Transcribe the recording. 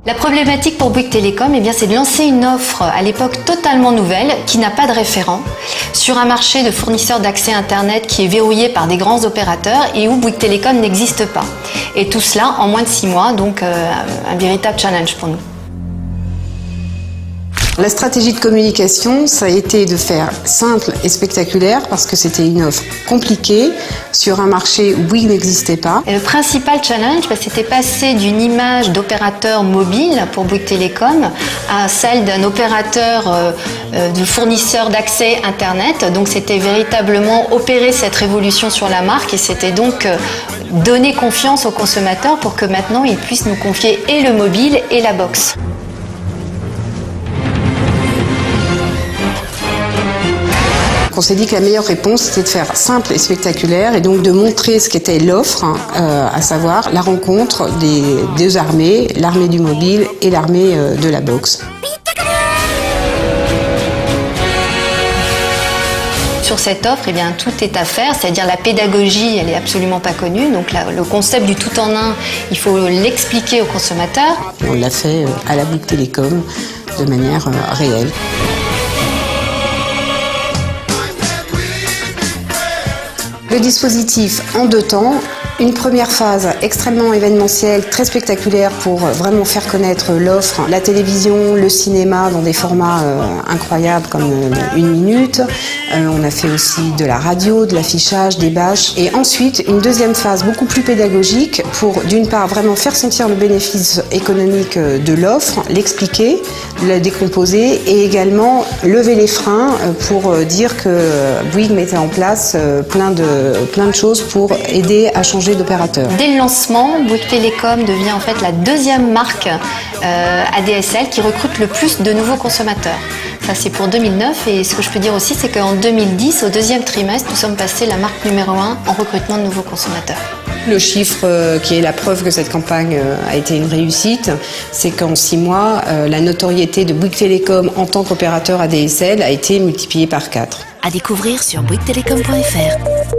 La problématique pour Bouygues Telecom, c'est de lancer une offre à l'époque totalement nouvelle, qui n'a pas de référent, sur un marché de fournisseurs d'accès Internet qui est verrouillé par des grands opérateurs et où Bouygues Telecom n'existe pas. Et tout cela en moins de 6 mois, donc un véritable challenge pour nous. La stratégie de communication, ça a été de faire simple et spectaculaire parce que c'était une offre compliquée sur un marché où Bouygues n'existait pas. Et le principal challenge, c'était passer d'une image d'opérateur mobile pour Bouygues Telecom à celle d'un opérateur de fournisseur d'accès Internet. Donc c'était véritablement opérer cette révolution sur la marque et c'était donc donner confiance aux consommateurs pour que maintenant ils puissent nous confier et le mobile et la box. On s'est dit que la meilleure réponse, c'était de faire simple et spectaculaire et donc de montrer ce qu'était l'offre, à savoir la rencontre des deux armées, l'armée du mobile et l'armée de la box. Sur cette offre, tout est à faire, c'est-à-dire la pédagogie, elle est absolument pas connue. Donc le concept du tout en un, il faut l'expliquer aux consommateurs. On l'a fait à la Bouygues Telecom de manière réelle. Le dispositif en 2 temps, une première phase extrêmement événementielle, très spectaculaire pour vraiment faire connaître l'offre, la télévision, le cinéma dans des formats incroyables comme 1 minute. On a fait aussi de la radio, de l'affichage, des bâches. Et ensuite, une deuxième phase beaucoup plus pédagogique pour d'une part vraiment faire sentir le bénéfice économique de l'offre, l'expliquer, la décomposer et également lever les freins pour dire que Bouygues mettait en place plein de choses pour aider à changer d'opérateur. Dès le lancement, Bouygues Telecom devient en fait la deuxième marque ADSL qui recrute le plus de nouveaux consommateurs. Ça c'est pour 2009 et ce que je peux dire aussi c'est qu'en 2010, au 2e trimestre, nous sommes passés la marque numéro 1 en recrutement de nouveaux consommateurs. Le chiffre qui est la preuve que cette campagne a été une réussite, c'est qu'en 6 mois, la notoriété de Bouygues Telecom en tant qu'opérateur ADSL a été multipliée par 4. À découvrir sur bouyguestelecom.fr.